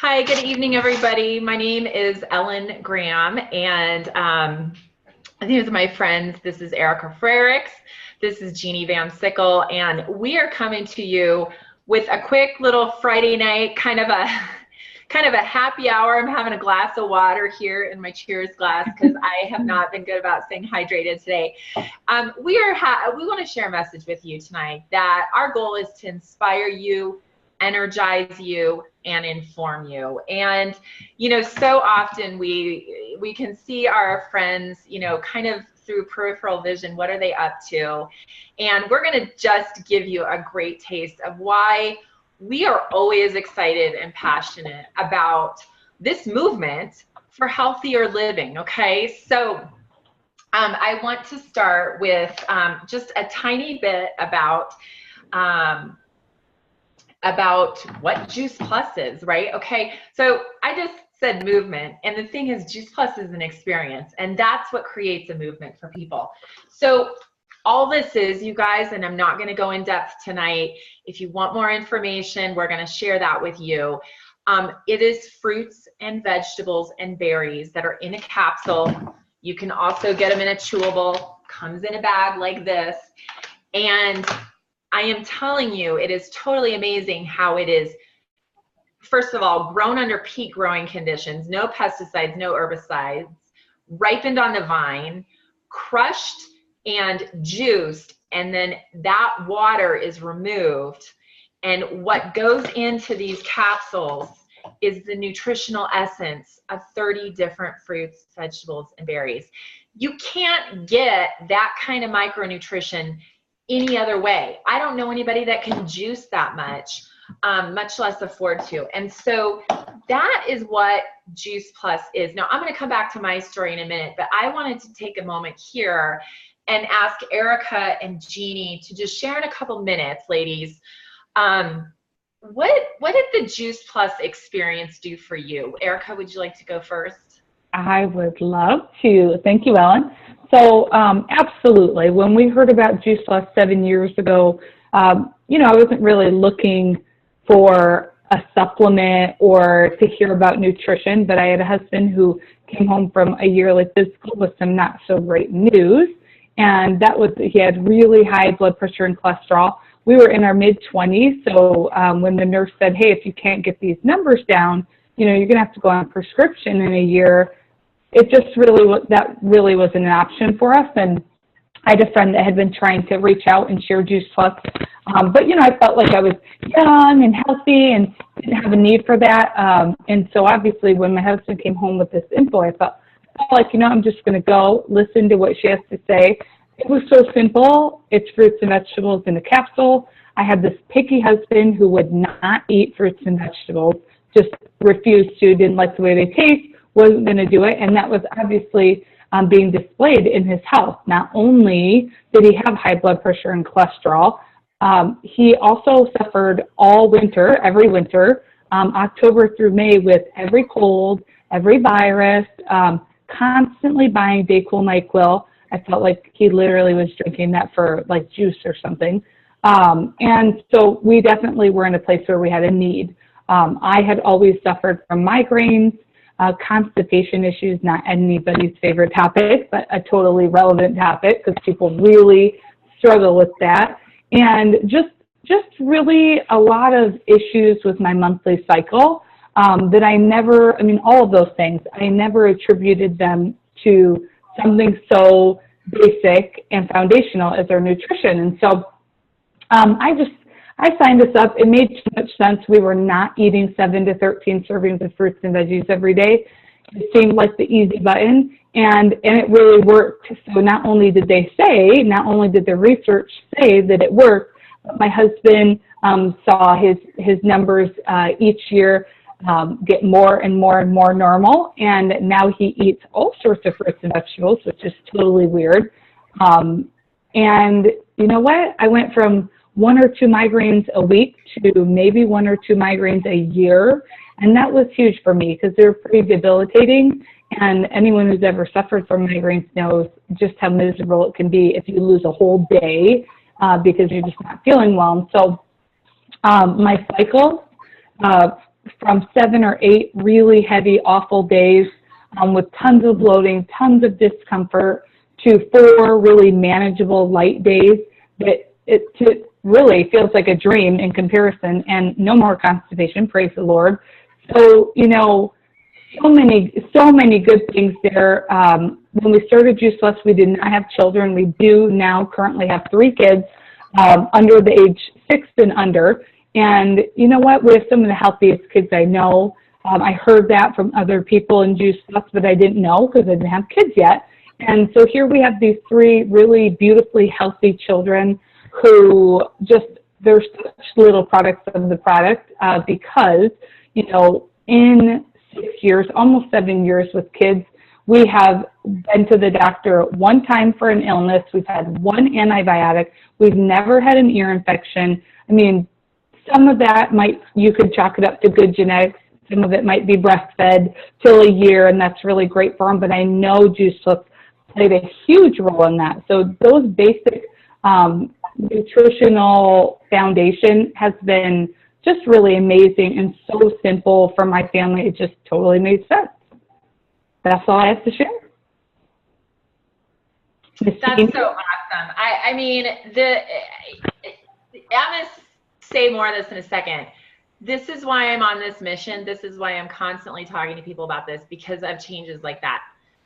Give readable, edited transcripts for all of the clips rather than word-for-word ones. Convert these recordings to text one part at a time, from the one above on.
Hi, good evening, everybody. My name is Ellen Graham, and these are my friends. This is Erica Frericks. This is Jeannie Van Sickle, and we are coming to you with a quick little Friday night kind of a happy hour. I'm having a glass of water here in my Cheers glass because I have not been good about staying hydrated today. We want to share a message with you tonight that our goal is to inspire you, energize you, and inform you. And so often we can see our friends kind of through peripheral vision. What are they up to? And we're going to just give you a great taste of why we are always excited and passionate about this movement for healthier living. Okay, so I want to start with just a tiny bit about what Juice Plus is, right? Okay, so I just said movement, and the thing is, Juice Plus is an experience, and that's what creates a movement for people. So all this is, you guys, and I'm not going to go in depth tonight. If you want more information, we're going to share that with you. It is fruits and vegetables and berries that are in a capsule. You can also get them in a chewable, comes in a bag like this. And I am telling you, it is totally amazing how it is, first of all, grown under peak growing conditions, no pesticides, no herbicides, ripened on the vine, crushed and juiced, and then that water is removed. And what goes into these capsules is the nutritional essence of 30 different fruits, vegetables, and berries. You can't get that kind of micronutrition any other way. I don't know anybody that can juice that much, much less afford to. And so that is what Juice Plus is. Now, I'm going to come back to my story in a minute, but I wanted to take a moment here and ask Erica and Jeannie to just share in a couple minutes, ladies, what did the Juice Plus experience do for you? Erica, would you like to go first? I would love to. Thank you, Ellen. So absolutely. When we heard about Juice Plus 7 years ago, I wasn't really looking for a supplement or to hear about nutrition, but I had a husband who came home from a yearly physical with some not so great news. And that was, he had really high blood pressure and cholesterol. We were in our mid-20s, so when the nurse said, hey, if you can't get these numbers down, you're going to have to go on a prescription in a year, it just really wasn't an option for us. And I had a friend that had been trying to reach out and share Juice Plus, but I felt like I was young and healthy and didn't have a need for that. And so obviously when my husband came home with this info, I felt like, I'm just going to go listen to what she has to say. It was so simple. It's fruits and vegetables in a capsule. I had this picky husband who would not eat fruits and vegetables, just refused to, didn't like the way they taste, wasn't going to do it. And that was obviously being displayed in his health. Not only did he have high blood pressure and cholesterol, he also suffered all winter, every winter, October through May, with every cold, every virus, constantly buying Dayquil, NyQuil. I felt like he literally was drinking that for like juice or something. And so we definitely were in a place where we had a need. I had always suffered from migraines, constipation issues, not anybody's favorite topic, but a totally relevant topic because people really struggle with that. And just really a lot of issues with my monthly cycle that I never, all of those things, I never attributed them to something so basic and foundational as our nutrition. And so I signed us up. It made too much sense. We were not eating 7 to 13 servings of fruits and veggies every day. It seemed like the easy button, and it really worked. So not only did the research say that it worked, but my husband saw his numbers each year get more and more and more normal, and now he eats all sorts of fruits and vegetables, which is totally weird. And you know what? I went from 1 or 2 migraines a week to maybe 1 or 2 migraines a year, and that was huge for me because they're pretty debilitating. And anyone who's ever suffered from migraines knows just how miserable it can be if you lose a whole day because you're just not feeling well. And so my cycle from 7 or 8 really heavy, awful days with tons of bloating, tons of discomfort, to 4 really manageable, light days that it really feels like a dream in comparison, and no more constipation, praise the Lord. So, you know, so many good things there. When we started Juice Plus, we did not have children. We do now currently have 3 kids under the age 6 and under. And you know what? We have some of the healthiest kids I know. I heard that from other people in Juice Plus, but I didn't know because I didn't have kids yet. And so here we have these 3 really beautifully healthy children who just, they're such little products of the product because, you know, in 6 years, almost 7 years with kids, we have been to the doctor 1 time for an illness. We've had 1 antibiotic. We've never had an ear infection. I mean, some of that you could chalk it up to good genetics. Some of it might be breastfed till a year, and that's really great for them. But I know Juice Plus played a huge role in that. So those basic nutritional foundation has been just really amazing and so simple for my family. It just totally made sense. That's all I have to share. That's so awesome. I mean, I'm going to say more of this in a second. This is why I'm on this mission. This is why I'm constantly talking to people about this, because of changes like that.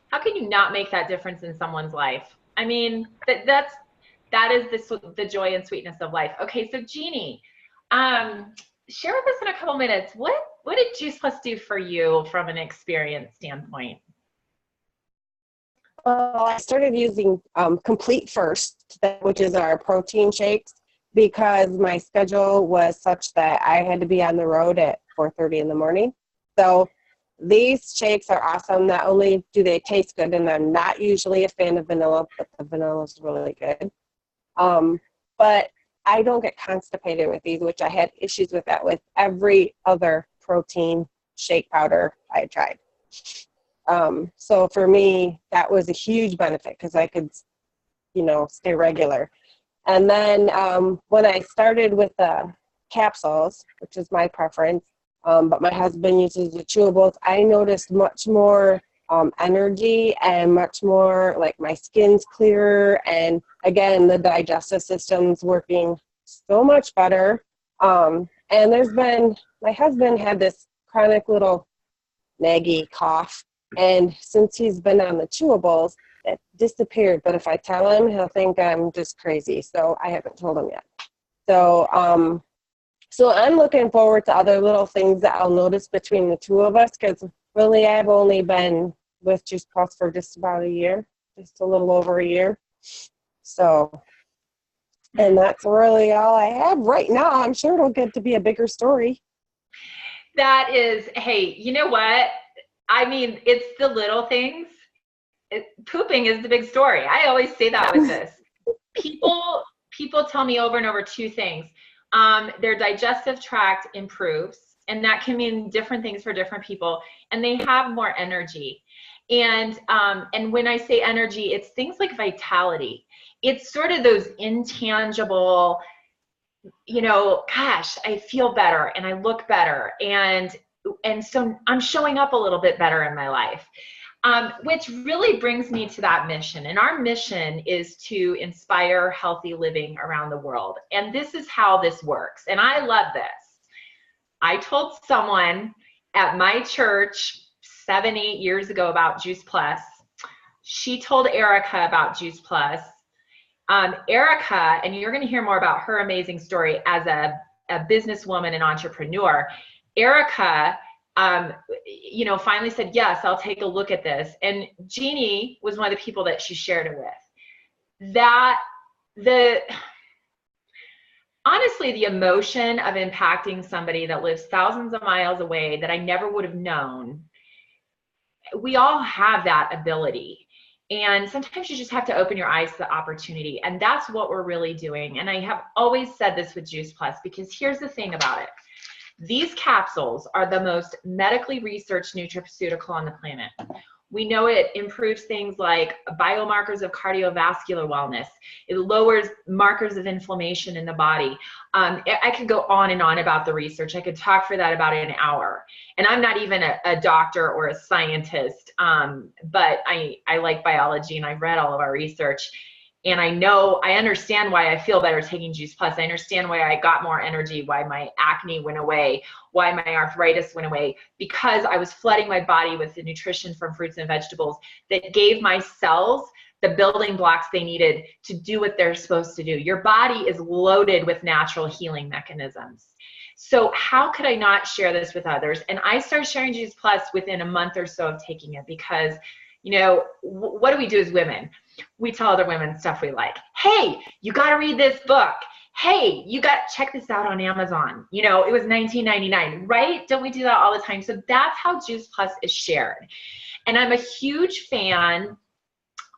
How can you not make that difference in someone's life? I mean, that is the joy and sweetness of life. Okay, so Jeannie, share with us in a couple minutes, what did Juice Plus do for you from an experience standpoint? Well, I started using Complete first, which is our protein shakes, because my schedule was such that I had to be on the road at 4:30 in the morning. So these shakes are awesome. Not only do they taste good, and I'm not usually a fan of vanilla, but the vanilla is really good. But I don't get constipated with these, which I had issues with that with every other protein shake powder I tried. So for me, that was a huge benefit because I could, you know, stay regular. And then when I started with the capsules, which is my preference, but my husband uses the chewables, I noticed much more energy and much more, like, my skin's clearer. And again, the digestive system's working so much better. And my husband had this chronic little naggy cough. And since he's been on the chewables, it disappeared. But if I tell him, he'll think I'm just crazy. So I haven't told him yet. So I'm looking forward to other little things that I'll notice between the 2 of us, because really I've only been with Juice Plus for just about a year, just a little over a year. So, and that's really all I have right now. I'm sure it'll get to be a bigger story. That is, hey, you know what? I mean, it's the little things. Pooping is the big story. I always say that with this. People tell me over and over 2 things. Their digestive tract improves, and that can mean different things for different people, and they have more energy. And when I say energy, it's things like vitality. It's sort of those intangible, you know, gosh, I feel better and I look better, and so I'm showing up a little bit better in my life. Which really brings me to that mission. And our mission is to inspire healthy living around the world. And this is how this works. And I love this. I told someone at my church 7-8 years ago about Juice Plus. She told Erica about Juice Plus. Erica, and you're going to hear more about her amazing story as a businesswoman and entrepreneur. Erica, you know, finally said, yes, I'll take a look at this. And Jeannie was one of the people that she shared it with. Honestly, the emotion of impacting somebody that lives thousands of miles away that I never would have known, we all have that ability. And sometimes you just have to open your eyes to the opportunity. And that's what we're really doing. And I have always said this with Juice Plus, because here's the thing about it. These capsules are the most medically researched nutraceutical on the planet. We know it improves things like biomarkers of cardiovascular wellness. It lowers markers of inflammation in the body. I could go on and on about the research. I could talk for that about an hour. And I'm not even a doctor or a scientist, but I like biology and I've read all of our research. And I understand why I feel better taking Juice Plus. I understand why I got more energy, why my acne went away, why my arthritis went away, because I was flooding my body with the nutrition from fruits and vegetables that gave my cells the building blocks they needed to do what they're supposed to do. Your body is loaded with natural healing mechanisms. So how could I not share this with others? And I started sharing Juice Plus within a month or so of taking it because, what do we do as women? We tell other women stuff we like. Hey, you got to read this book. Hey, you got to check this out on Amazon. It was $19.99, right? Don't we do that all the time? So that's how Juice Plus is shared. And I'm a huge fan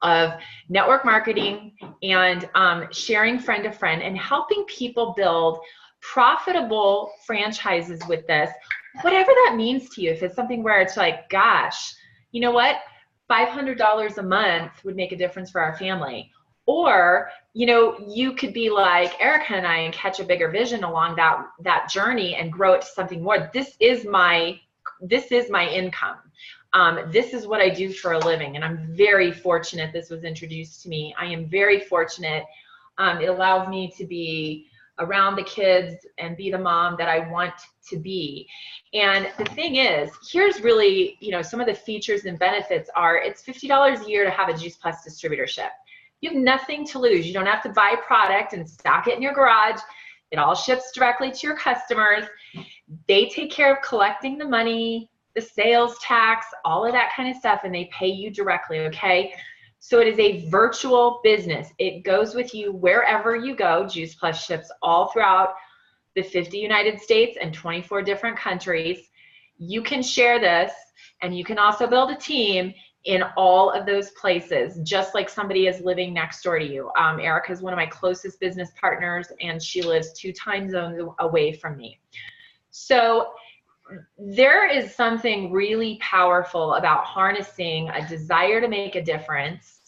of network marketing and sharing friend to friend and helping people build profitable franchises with this, whatever that means to you. If it's something where it's like, gosh, you know what? $500 a month would make a difference for our family. Or, you could be like Erica and I and catch a bigger vision along that journey and grow it to something more. This is my income. This is what I do for a living. And I'm very fortunate this was introduced to me. I am very fortunate. It allows me to be around the kids and be the mom that I want to be. And the thing is, here's really, some of the features and benefits are, it's $50 a year to have a Juice Plus distributorship. You have nothing to lose. You don't have to buy product and stock it in your garage. It all ships directly to your customers. They take care of collecting the money, the sales tax, all of that kind of stuff, and they pay you directly, okay? So it is a virtual business. It goes with you wherever you go. Juice Plus ships all throughout the 50 United States and 24 different countries. You can share this, and you can also build a team in all of those places, just like somebody is living next door to you. Erica is one of my closest business partners, and she lives 2 time zones away from me. So there is something really powerful about harnessing a desire to make a difference,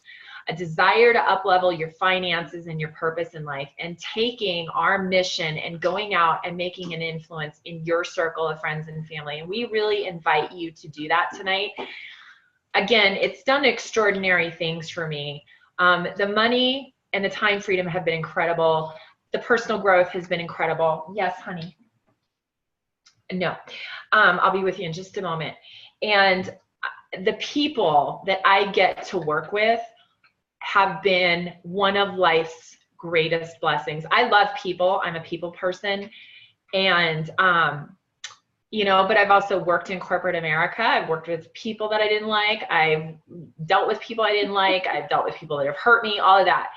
a desire to up-level your finances and your purpose in life, and taking our mission and going out and making an influence in your circle of friends and family. And we really invite you to do that tonight. Again, it's done extraordinary things for me. The money and the time freedom have been incredible. The personal growth has been incredible. Yes, honey. No, I'll be with you in just a moment. And the people that I get to work with have been one of life's greatest blessings. I love people. I'm a people person. And, but I've also worked in corporate America. I've worked with people that I didn't like. I've dealt with people I didn't like. I've dealt with people that have hurt me, all of that.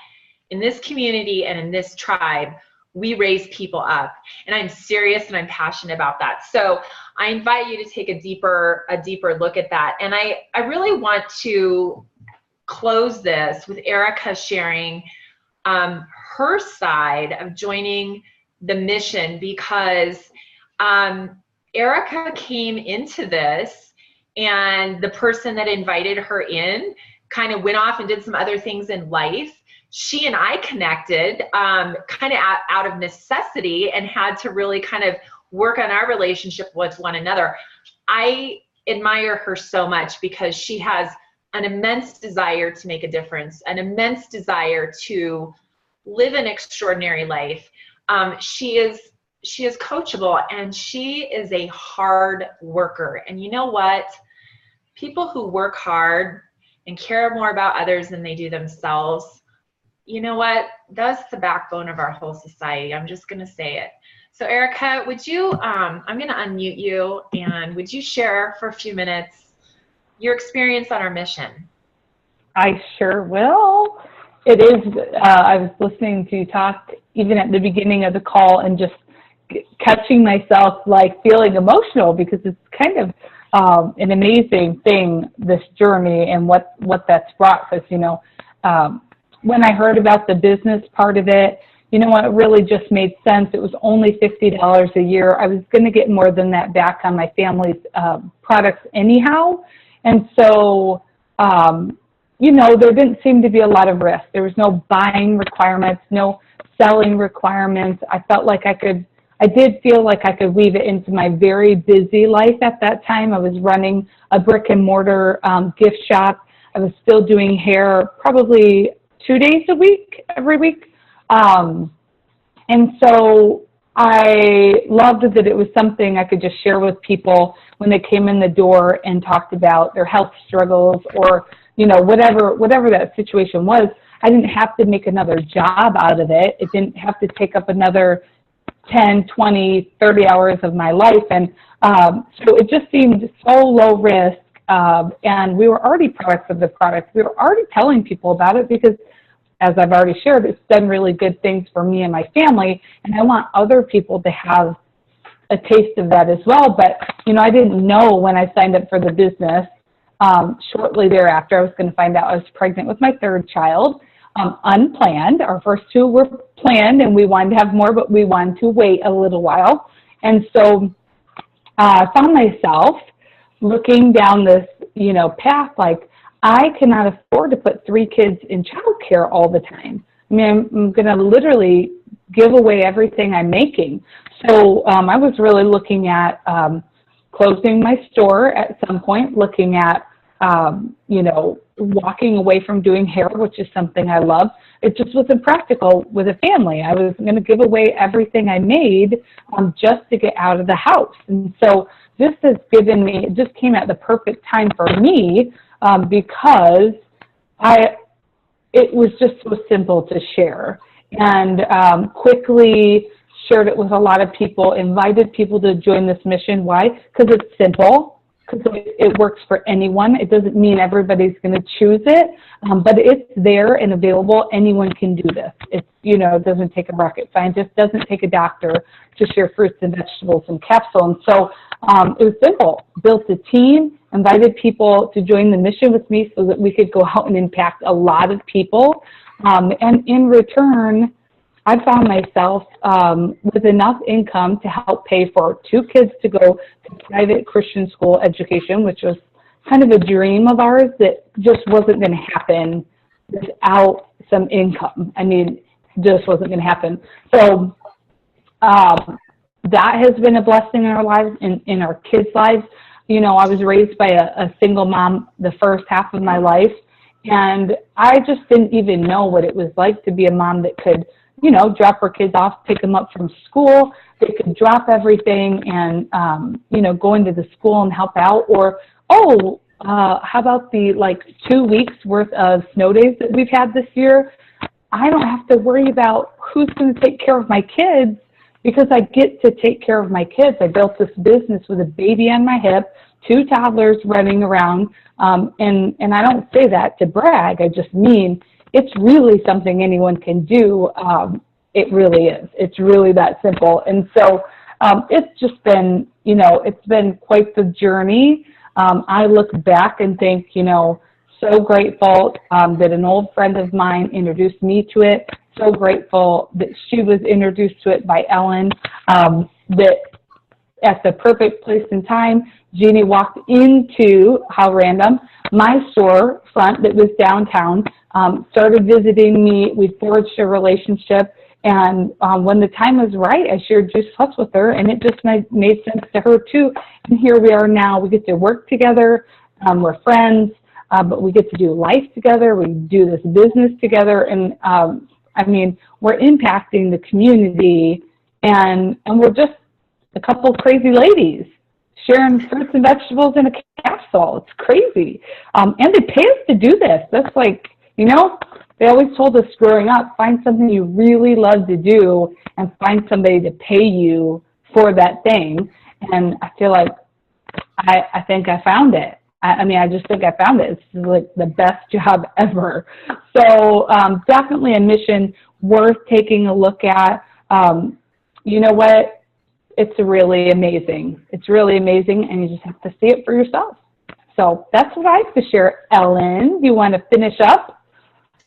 In this community and in this tribe, we raise people up, and I'm serious and I'm passionate about that. So I invite you to take a deeper look at that. And I really want to close this with Erica sharing her side of joining the mission, because Erica came into this, and the person that invited her in kind of went off and did some other things in life. She and I connected kind of out of necessity and had to really kind of work on our relationship with one another. I admire her so much because she has an immense desire to make a difference, an immense desire to live an extraordinary life. She is coachable, and she is a hard worker. And you know what? People who work hard and care more about others than they do themselves, you know what? That's the backbone of our whole society. I'm just going to say it. So Erica, would you, I'm going to unmute you, and would you share for a few minutes your experience on our mission? I sure will. It is, I was listening to you talk even at the beginning of the call and just catching myself like feeling emotional, because it's kind of an amazing thing, this journey and what that's brought us, when I heard about the business part of it, it really just made sense. It was only $50 a year. I was going to get more than that back on my family's products anyhow. And so there didn't seem to be a lot of risk. There was no buying requirements, no selling requirements. I did feel like I could weave it into my very busy life at that time. I was running a brick and mortar gift shop. I was still doing hair probably 2 days a week, every week. And so I loved that it was something I could just share with people when they came in the door and talked about their health struggles or, whatever that situation was. I didn't have to make another job out of it. It didn't have to take up another 10, 20, 30 hours of my life. And so it just seemed so low risk. And we were already products of the product. We were already telling people about it because, as I've already shared, it's done really good things for me and my family. And I want other people to have a taste of that as well. But, I didn't know when I signed up for the business. Shortly thereafter, I was going to find out I was pregnant with my third child. Unplanned. Our first two were planned and we wanted to have more, but we wanted to wait a little while. And so I found myself looking down this, path like I cannot afford to put 3 kids in childcare all the time. I mean, I'm going to literally give away everything I'm making. So I was really looking at closing my store at some point, looking at walking away from doing hair, which is something I love. It just wasn't practical with a family. I was going to give away everything I made just to get out of the house. And so this has given me, it just came at the perfect time for me because it was just so simple to share. And quickly shared it with a lot of people, invited people to join this mission. Why? Because it's simple. Because it works for anyone. It doesn't mean everybody's going to choose it, but it's there and available. Anyone can do this. It's, it doesn't take a rocket scientist, doesn't take a doctor to share fruits and vegetables in capsule. And so it was simple. Built a team, invited people to join the mission with me so that we could go out and impact a lot of people. And in return, I found myself with enough income to help pay for 2 kids to go to private Christian school education, which was kind of a dream of ours that just wasn't going to happen without some income. I mean, just wasn't going to happen. So that has been a blessing in our lives, in our kids' lives. I was raised by a single mom the first half of my life, and I just didn't even know what it was like to be a mom that could drop her kids off, pick them up from school. They could drop everything and, go into the school and help out. Or, how about the 2 weeks worth of snow days that we've had this year? I don't have to worry about who's going to take care of my kids because I get to take care of my kids. I built this business with a baby on my hip, 2 toddlers running around. And I don't say that to brag. I just mean it's really something anyone can do. It really is. It's really that simple. And so it's just been, it's been quite the journey. I look back and think, so grateful that an old friend of mine introduced me to it. So grateful that she was introduced to it by Ellen, that at the perfect place and time, Jeannie walked into, how random, my storefront that was downtown, started visiting me. We forged a relationship. And when the time was right, I shared Juice Plus with her, and it just made sense to her too. And here we are now. We get to work together. We're friends, but we get to do life together. We do this business together. And we're impacting the community, and we're just a couple crazy ladies sharing fruits and vegetables in a capsule. It's crazy. And they pay us to do this. That's they always told us growing up, find something you really love to do and find somebody to pay you for that thing. And I feel like I think I found it. I just think I found it. It's the best job ever. So definitely a mission worth taking a look at. You know what? It's really amazing. It's really amazing, and you just have to see it for yourself. So that's what I have to share. Ellen, do you want to finish up?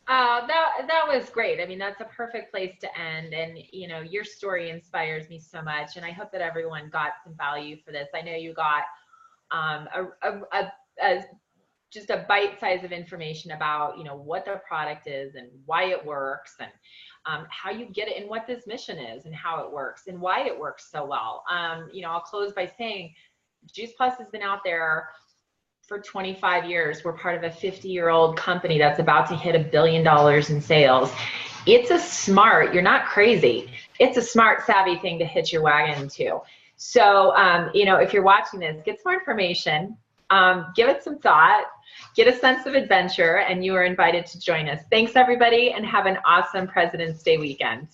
That was great. That's a perfect place to end. And, your story inspires me so much. And I hope that everyone got some value for this. I know you got a just a bite size of information about, you know, what the product is and why it works, and how you get it, and what this mission is and how it works and why it works so well. You know, I'll close by saying Juice Plus has been out there for 25 years. We're part of a 50-year-old company that's about to hit $1 billion in sales. It's a smart, you're not crazy. It's a smart, savvy thing to hitch your wagon to. So, you know, if you're watching this, get some more information, give it some thought, get a sense of adventure, and you are invited to join us. Thanks, everybody, and have an awesome President's Day weekend.